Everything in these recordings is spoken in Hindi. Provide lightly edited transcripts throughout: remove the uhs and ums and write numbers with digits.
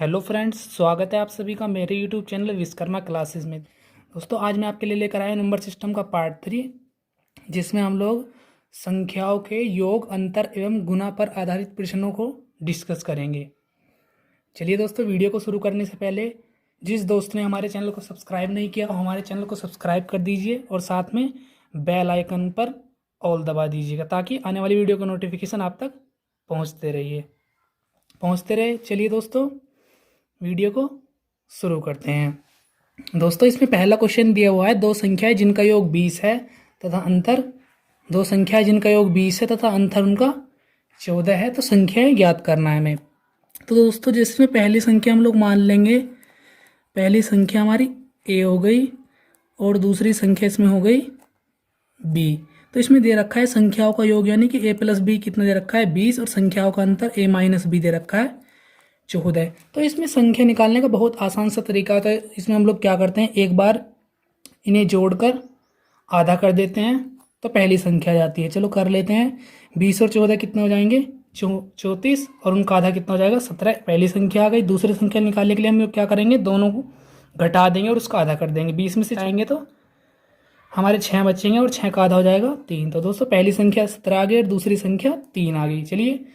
हेलो फ्रेंड्स, स्वागत है आप सभी का मेरे यूट्यूब चैनल विश्वकर्मा क्लासेस में। दोस्तों, आज मैं आपके लिए लेकर आया नंबर सिस्टम का पार्ट 3, जिसमें हम लोग संख्याओं के योग, अंतर एवं गुणा पर आधारित प्रश्नों को डिस्कस करेंगे। चलिए दोस्तों, वीडियो को शुरू करने से पहले जिस दोस्त ने हमारे चैनल को सब्सक्राइब नहीं किया, वो हमारे चैनल को सब्सक्राइब कर दीजिए और साथ में बेल आइकन पर ऑल दबा दीजिएगा, ताकि आने वाली वीडियो का नोटिफिकेशन आप तक पहुँचते रहे। चलिए दोस्तों, वीडियो को शुरू करते हैं। दोस्तों, इसमें पहला क्वेश्चन दिया हुआ है, दो संख्याएं जिनका योग 20 है तथा अंतर दो संख्याएं जिनका योग 20 है तथा अंतर उनका 14 है, तो संख्याएं ज्ञात करना है हमें। तो दोस्तों, जिसमें पहली संख्या हम लोग मान लेंगे, पहली संख्या हमारी ए हो गई और दूसरी संख्या इसमें हो गई बी। तो इसमें दे रखा है संख्याओं का योग, यानी कि ए प्लस बी कितना दे रखा है 20, और संख्याओं का अंतर ए माइनस बी दे रखा है 14 है। तो इसमें संख्या निकालने का बहुत आसान सा तरीका होता है। इसमें हम लोग क्या करते हैं, एक बार इन्हें जोड़कर आधा कर देते हैं तो पहली संख्या आ जाती है। चलो कर लेते हैं। 20 और 14 कितने हो जाएंगे, 34, और उनका आधा कितना हो जाएगा 17। पहली संख्या आ गई। दूसरी संख्या निकालने के लिए हम लोग क्या करेंगे, दोनों को घटा देंगे और उसका आधा कर देंगे। 20 में से जाएंगे तो हमारे 6 बचेंगे और 6 का आधा हो जाएगा 3। तो दोस्तों, पहली संख्या 17 आ गई और दूसरी संख्या 3 आ गई। चलिए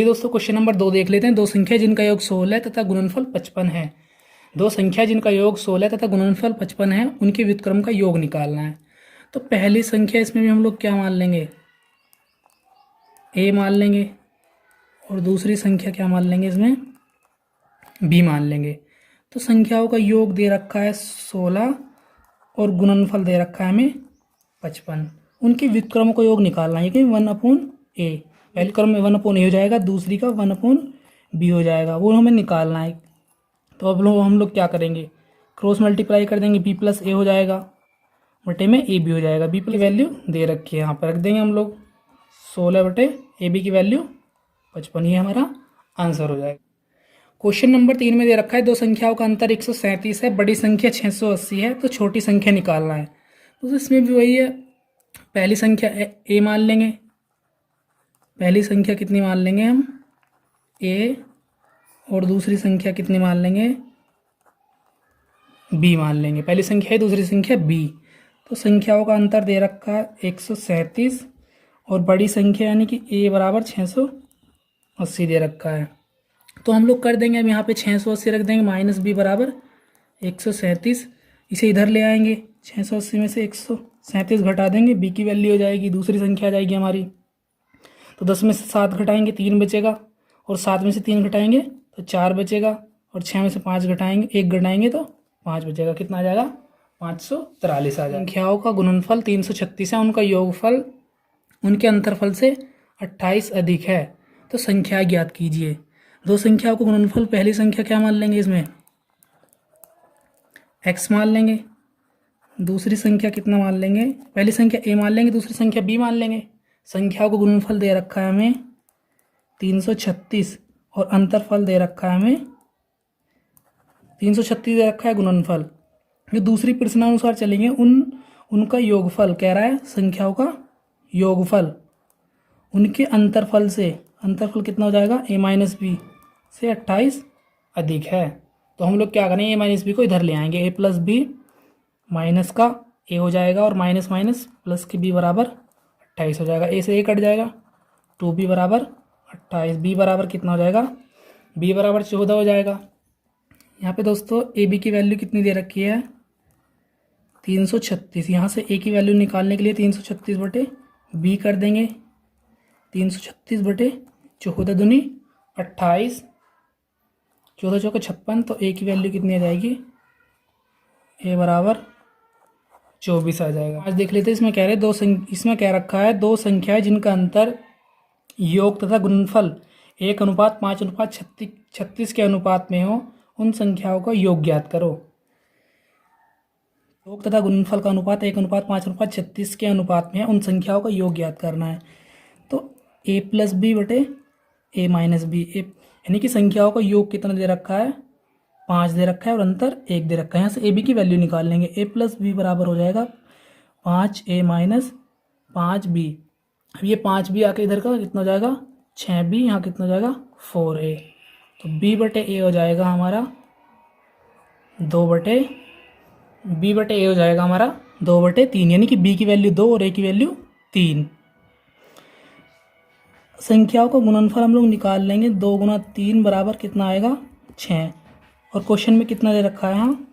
दोस्तों, क्वेश्चन नंबर 2 देख लेते हैं। दो संख्या जिनका योग 16 तथा गुणनफल 55 है। दो संख्या जिनका योग 16 तथा गुणनफल 55 है, उनके व्युत्क्रम का योग निकालना है। तो पहली संख्या इसमें भी हम लोग क्या मान लेंगे, ए मान लेंगे, और दूसरी संख्या क्या मान लेंगे, इसमें बी मान लेंगे। तो संख्याओं का योग दे रखा है 16 और गुणनफल दे रखा है हमें 55। उनके व्युत्क्रमों का योग निकालना है कि 1/a। पहले क्रम में 1/a हो जाएगा, दूसरी का 1/b हो जाएगा, वो हमें निकालना है। तो अब हम लोग क्या करेंगे, क्रॉस मल्टीप्लाई कर देंगे, b प्लस ए हो जाएगा बटे में ए बी हो जाएगा। b की वैल्यू दे रखी है, यहाँ पर रख देंगे हम लोग 16 बटे ए बी की वैल्यू 55। ये हमारा आंसर हो जाएगा। क्वेश्चन नंबर 3 में दे रखा है, दो संख्याओं का अंतर 137 है, बड़ी संख्या 680 है, तो छोटी संख्या निकालना है। तो इसमें भी वही है, पहली संख्या ए मान लेंगे। पहली संख्या कितनी मान लेंगे हम, ए, और दूसरी संख्या कितनी मान लेंगे, बी मान लेंगे। पहली संख्या है, दूसरी संख्या बी। तो संख्याओं का अंतर दे रखा है 137 और बड़ी संख्या यानी कि ए बराबर 680 दे रखा है। तो हम लोग कर देंगे, अब यहाँ पे 680 रख देंगे, माइनस बी बराबर 137। इसे इधर ले आएंगे, 680 में से 137 घटा देंगे, बी की वैल्यू हो जाएगी, दूसरी संख्या आ जाएगी हमारी। तो 10 में से 7 घटाएंगे 3 बचेगा, और 7 में से 3 घटाएंगे तो 4 बचेगा, और 6 में से 5 घटाएंगे 1 घटाएंगे तो 5 बचेगा। कितना आ जाएगा, 543 आ जाएगा। संख्याओं का गुणनफल 336 है, उनका योगफल उनके अंतरफल से 28 अधिक है, तो संख्या ज्ञात कीजिए। दो संख्याओं को गुणनफल, पहली संख्या क्या मान लेंगे, इसमें x मान लेंगे। दूसरी संख्या कितना मान लेंगे, पहली संख्या a मान लेंगे, दूसरी संख्या b मान लेंगे। संख्याओं को गुणनफल दे रखा है हमें 336 और अंतरफल दे रखा है हमें 336 दे रखा है गुणनफल। जो दूसरी प्रश्नानुसार चलेंगे, उनका योगफल कह रहा है, संख्याओं का योगफल उनके अंतरफल से, अंतरफल कितना हो जाएगा, a माइनस बी से 28 अधिक है। तो हम लोग क्या करेंगे, a माइनस बी को इधर ले आएंगे, a प्लस बी माइनस का a हो जाएगा और माइनस माइनस प्लस के b बराबर 28 हो जाएगा। a से a कट जाएगा, 2b बराबर 28। b बराबर कितना हो जाएगा, b बराबर 14 हो जाएगा। यहाँ पे दोस्तों ए बी की वैल्यू कितनी दे रखी है, 336। यहाँ से a की वैल्यू निकालने के लिए 336 बटे b कर देंगे, 336 बटे 14 दूनी 28, 14 चौके 56। तो a की वैल्यू कितनी आ जाएगी, a बराबर 24 आ जाएगा। आज देख लेते हैं, इसमें कह रहे इसमें क्या रखा है, दो संख्याएं जिनका अंतर योग तथा गुणनफल 1:5:36 के अनुपात में हो, उन संख्याओं का योग ज्ञात करो। योग तथा गुणनफल का अनुपात 1:5:36 के अनुपात में है, उन संख्याओं का योग ज्ञात करना है। तो a प्लस बी बटे a माइनस बी, यानी कि संख्याओं का योग कितना दे रखा है, 5 दे रखा है और अंतर 1 दे रखा है। यहाँ से ए बी की वैल्यू निकाल लेंगे, a प्लस बी बराबर हो जाएगा 5a माइनस 5b। अब ये 5b आके इधर का कितना हो जाएगा, 6b, यहाँ कितना हो जाएगा 4a। तो b बटे a हो जाएगा हमारा 2/b/a हो जाएगा हमारा 2/3, यानी कि b की वैल्यू 2 और a की वैल्यू 3। संख्याओं का गुणनफल हम लोग निकाल लेंगे। 2 गुना 3 बराबर कितना आएगा 6, और क्वेश्चन में कितना दे रखा है यहाँ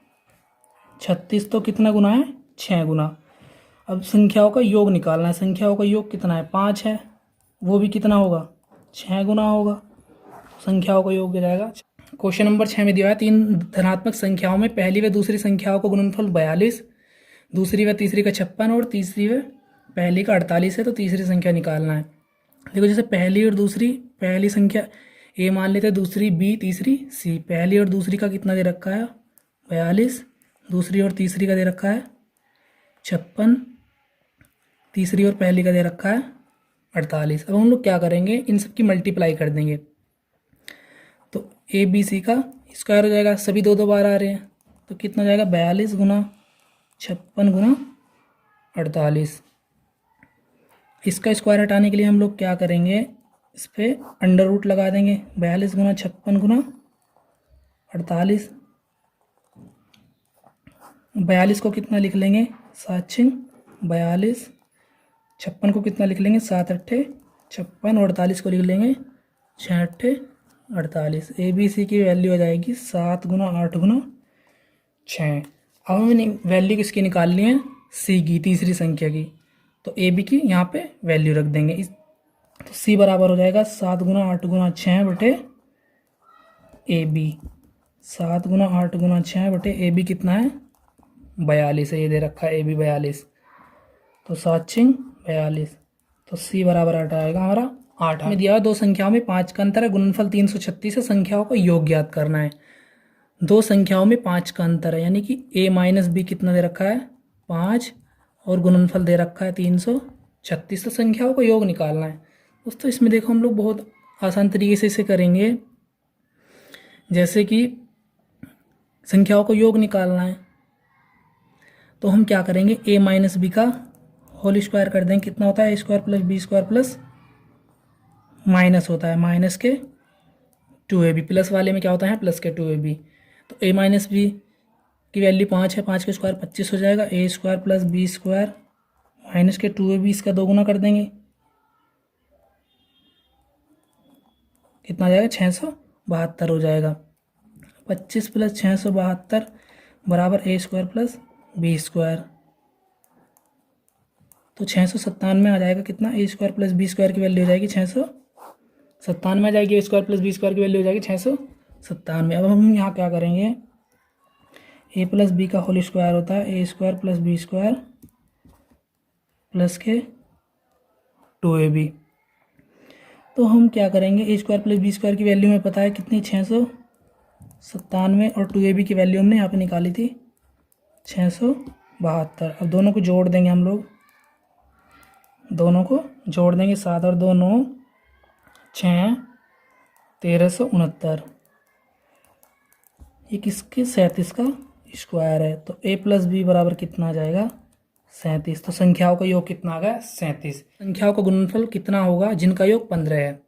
36, तो कितना गुना है 6 गुना। अब संख्याओं का योग निकालना है। संख्याओं का योग कितना है 5 है, वो भी कितना होगा 6 गुना होगा। संख्याओं का योग हो जाएगा। क्वेश्चन नंबर 6 में दिया है 3 धनात्मक संख्याओं में पहली व दूसरी संख्याओं का गुणनफल 42, दूसरी व तीसरी का 56 और तीसरी व पहली का 48 है, तो तीसरी संख्या निकालना है। देखो जैसे पहली और दूसरी, पहली संख्या ए मान लेते हैं, दूसरी बी, तीसरी सी। पहली और दूसरी का कितना दे रखा है 42, दूसरी और तीसरी का दे रखा है 56, तीसरी और पहली का दे रखा है 48। अब हम लोग क्या करेंगे, इन सब की मल्टीप्लाई कर देंगे, तो ए बी सी का स्क्वायर हो जाएगा। सभी 2 बार आ रहे हैं, तो कितना हो जाएगा 42 गुना 56 गुना 48। इसका स्क्वायर हटाने के लिए हम लोग क्या करेंगे, इस पर अंडर रूट लगा देंगे। 42 गुना 56 गुना 48। 42 को कितना लिख लेंगे 7 6 42, 56 को कितना लिख लेंगे 7 8 56, और 48 को लिख लेंगे 6 8 48। ए बी सी की वैल्यू हो जाएगी 7 गुना 8 गुना 6। अब हमें वैल्यू किसकी निकालनी है सी की, तीसरी संख्या की, तो ए बी की यहाँ पे वैल्यू रख देंगे। तो सी बराबर हो जाएगा 7 गुना 8 गुना 6 बटे ए बी। 7 गुना 8 गुना 6 बटे ए बी कितना है 42 है, ये दे रखा है ए बी 42, तो 7 6 42, तो सी बराबर आएगा हमारा 8। हमें दिया है 2 संख्याओं में 5 का अंतर है, गुणनफल 336 है, संख्याओं का योग ज्ञात करना है। 2 संख्याओं में 5 का अंतर है, यानी कि a माइनस बी कितना दे रखा है 5, और गुणनफल दे रखा है 336, तो संख्याओं का योग निकालना है। दोस्तों इसमें देखो हम लोग बहुत आसान तरीके से इसे करेंगे। जैसे कि संख्याओं का योग निकालना है, तो हम क्या करेंगे a माइनस बी का होल स्क्वायर कर देंगे। कितना होता है a square plus B square plus minus होता है माइनस के 2ab, प्लस वाले में क्या होता है प्लस के 2ab। तो a माइनस बी की वैल्यू 5 है, 5 के स्क्वायर 25 हो जाएगा। a square plus B square minus के 2ab, इसका 2 गुना कर देंगे, कितना आ जाएगा 672 हो जाएगा। 25 प्लस 672 बराबर a square plus B square, तो 697 आ जाएगा। कितना a square plus B square की वैल्यू हो जाएगी 697 आ जाएगी। a square plus B square की वैल्यू हो जाएगी 697। अब हम यहाँ क्या करेंगे, a प्लस बी का होल स्क्वायर होता है a square plus B square plus के 2ab। तो हम क्या करेंगे a square plus B square की वैल्यू हमें पता है कितनी 697, और 2ab की वैल्यू हमने यहाँ पे निकाली थी 672। अब दोनों को जोड़ देंगे हम लोग, दोनों को जोड़ देंगे, 7 और 2 9 6 1369। ये किसके 37 का स्क्वायर है, तो a प्लस बी बराबर कितना आ जाएगा 37। तो संख्याओं का योग कितना आ गया 37। संख्याओं का गुणनफल कितना होगा जिनका योग 15 है।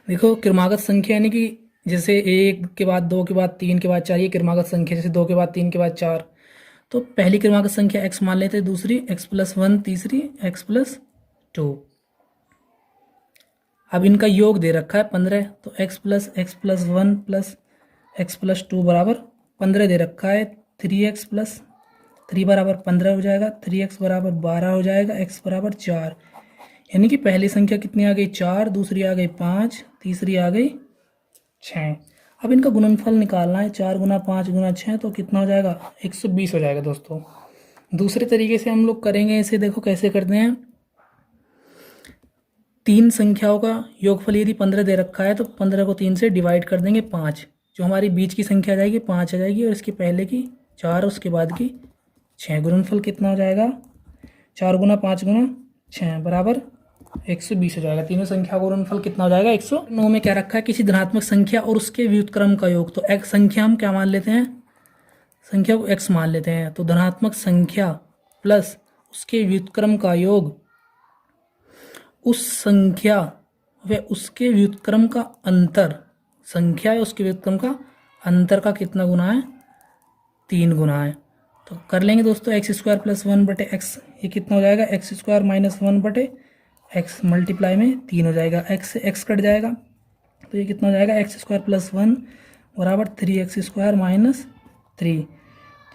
देखो क्रमागत संख्या यानी कि जैसे 1 के बाद 2 के बाद 3 के बाद 4, ये क्रमागत संख्या, जैसे 2 के बाद 3 के बाद 4, तो पहली क्रमागत संख्या x मान लेते हैं, दूसरी x प्लस 1, तीसरी x प्लस 2। अब इनका योग दे रखा है 15, तो x plus 1 plus x plus 2 बराबर 15 दे रखा है। 3x प्लस 3 बराबर 15 हो जाएगा, 3x बराबर 12 हो जाएगा, x बराबर 4। यानी कि पहली संख्या कितनी आ गई 4, दूसरी आ गई 5, तीसरी आ गई 6। अब इनका गुणनफल निकालना है, 4 गुना 5 गुना 6, तो कितना हो जाएगा 120 हो जाएगा। दोस्तों दूसरे तरीके से हम लोग करेंगे इसे, देखो कैसे करते हैं। 3 संख्याओं का योगफल यदि 15 दे रखा है, तो 15 को 3 से डिवाइड कर देंगे 5, जो हमारी बीच की संख्या आ जाएगी 5 आ जाएगी, और इसके पहले की 4, उसके बाद की 6। गुणनफल कितना हो जाएगा 4 गुना 5 गुना 6 बराबर 120 हो जाएगा। तीनों संख्या का गुणनफल कितना हो जाएगा 109। में क्या रखा है किसी धनात्मक संख्या और उसके व्युत्क्रम का योग, तो x संख्या हम क्या मान लेते हैं, संख्या को x मान लेते हैं, तो धनात्मक संख्या प्लस उसके व्युत्क्रम का योग उस संख्या व उसके व्युत्क्रम का अंतर संख्या है उसके व्युत्क्रम का अंतर का कितना गुना है, 3 गुना है। तो कर लेंगे दोस्तों, एक्स स्क्वायर प्लस 1/x, ये कितना हो जाएगा, x square minus 1/x multiply में 3 हो जाएगा, एक्स से एक्स कट जाएगा तो ये कितना हो जाएगा, एक्स स्क्वायर प्लस 1 बराबर 3x स्क्वायर माइनस 3।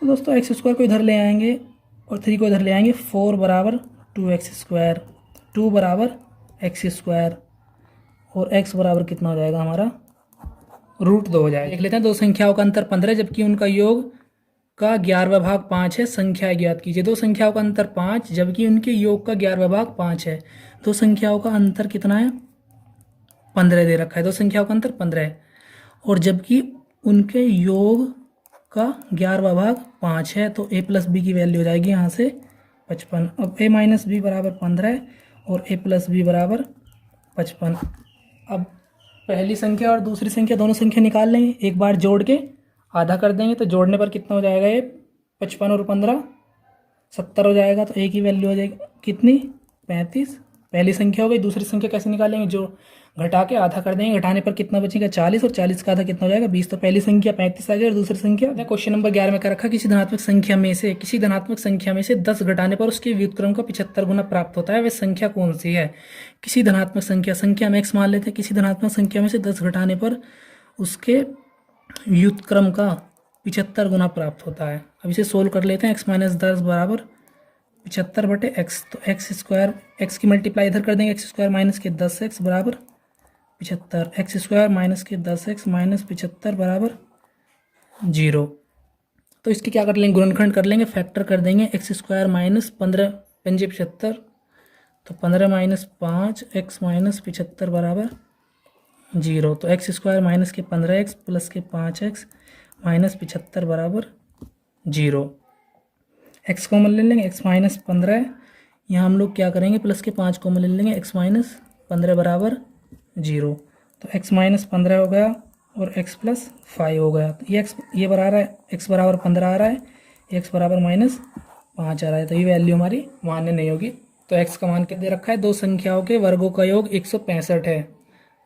तो दोस्तों एक्स स्क्वायर को इधर ले आएंगे और 3 को इधर ले आएंगे, 4 बराबर 2x स्क्वायर, 2 बराबर एक्स स्क्वायर और x बराबर कितना हो जाएगा हमारा, √2 हो जाएगा। देख लेते हैं, दो संख्याओं का अंतर 15 जबकि उनका योग का 11वां भाग 5 है, संख्या ज्ञात कीजिए। दो संख्याओं का अंतर 5 जबकि उनके योग का 11वां भाग 5 है। दो संख्याओं का अंतर कितना है, 15 दे रखा है, दो संख्याओं का अंतर 15 है और जबकि उनके योग का 11वां भाग 5 है तो a प्लस बी की वैल्यू हो जाएगी यहाँ से 55। अब a माइनस बी बराबर 15 है और a प्लस बी बराबर 55। अब पहली संख्या और दूसरी संख्या दोनों संख्या निकाल लेंगे, एक बार जोड़ के आधा कर देंगे तो जोड़ने पर कितना हो जाएगा, ये 55 और 15 70 हो जाएगा। तो a की वैल्यू हो जाएगी कितनी, 35। पहली संख्या हो गई। दूसरी संख्या कैसे निकालेंगे, जो घटा के आधा कर देंगे, घटाने पर कितना बचेगा, 40 और 40 का आधा कितना हो जाएगा, 20। तो पहली संख्या 35 आ गई और दूसरी संख्या, क्वेश्चन नंबर 11 में कर रखा, किसी धनात्मक संख्या में से 10 घटाने पर उसके व्युत्क्रम का 75 गुना प्राप्त होता है, वह संख्या कौन सी है। किसी धनात्मक संख्या में x मान लेते हैं, किसी धनात्मक संख्या में से 10 घटाने पर उसके व्युत्क्रम का 75 गुना प्राप्त होता है। अब इसे सोल्व कर लेते हैं, x माइनस 10 बराबर 75/x। तो एक्स स्क्वायर, एक्स की मल्टीप्लाई इधर कर देंगे, एक्स स्क्वायर माइनस के 10x बराबर 75, एक्स स्क्वायर माइनस के 10x माइनस 75 बराबर 0। तो इसकी क्या कर लेंगे, गुणनखंड कर लेंगे, फैक्टर कर देंगे, एक्स स्क्वायर माइनस 15 पंजे 75, तो 15 माइनस 5 x माइनस 75 बराबर 0। तो एक्स स्क्वायर माइनस के 15x प्लस के 5x माइनस 75 बराबर 0। एक्स कॉमन ले लेंगे, x माइनस 15 है, यहाँ हम लोग क्या करेंगे, प्लस के 5 कॉमन ले लेंगे, x माइनस 15 बराबर 0। तो x माइनस 15 हो गया और x प्लस 5 हो गया। तो ये बराबर है, x बराबर 15 आ रहा है, x बराबर माइनस 5 आ रहा है, तो ये वैल्यू हमारी मान्य नहीं होगी। तो x का मान क्या दे रखा है, दो संख्याओं के वर्गों का योग 165 है,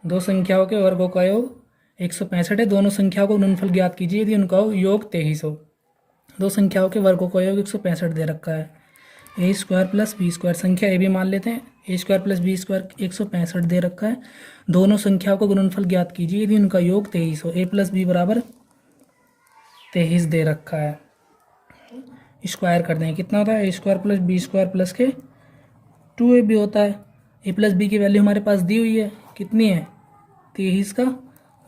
दो संख्याओं के वर्गों का योग 165 है। दोनों संख्याओं को गुणनफल ज्ञात कीजिए यदि उनका योग 23 हो। दो संख्याओं के वर्गों का योग 165 दे रखा है, A square plus B square, संख्या ए भी मान लेते हैं, ए स्क्वायर प्लस बी स्क्वायर 165 दे रखा है। दोनों संख्याओं का गुणनफल ज्ञात कीजिए यदि उनका योग 23 हो। ए प्लस बी बराबर 23 दे रखा है, स्क्वायर कर देंगे, कितना होता है, A square plus B square plus के 2ab होता है। ए प्लस बी की वैल्यू हमारे पास दी हुई है, कितनी है, 23 का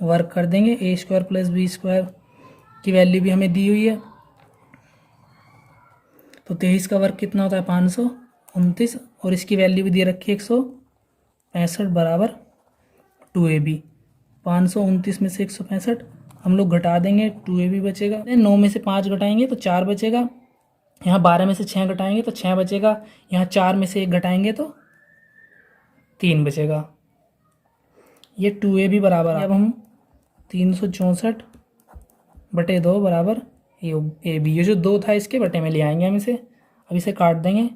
वर्ग कर देंगे, ए स्क्वायर प्लस बी स्क्वायर की वैल्यू भी हमें दी हुई है, तो 23 का वर्ग कितना होता है, 529 और इसकी वैल्यू भी दे रखी है 165 बराबर 2ab। 529 में से 165 हम लोग घटा देंगे, 2ab बचेगा। 9 में से 5 घटाएंगे तो 4 बचेगा, यहाँ 12 में से 6 घटाएंगे तो 6 बचेगा, यहाँ 4 में से 1 घटाएंगे तो 3 बचेगा। ये 2ab बराबर, अब हम 364/2 बराबर ए बी, ये जो 2 था इसके बटे में ले आएंगे हम इसे। अब इसे काट देंगे,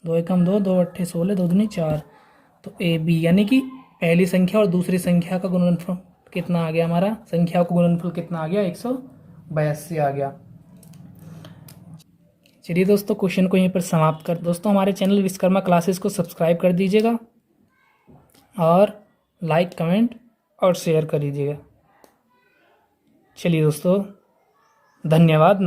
2 एकम 2, 2 अट्ठे 16, 2 दूनी 4। तो ए बी यानी कि पहली संख्या और दूसरी संख्या का गुणनफल कितना आ गया, हमारा संख्याओं का गुणनफल कितना आ गया, 182 आ गया। चलिए दोस्तों, क्वेश्चन को यहीं पर समाप्त कर। दोस्तों हमारे चैनल विश्वकर्मा क्लासेस को सब्सक्राइब कर दीजिएगा और लाइक, कमेंट और शेयर कर दीजिएगा। चलिए दोस्तों, धन्यवाद।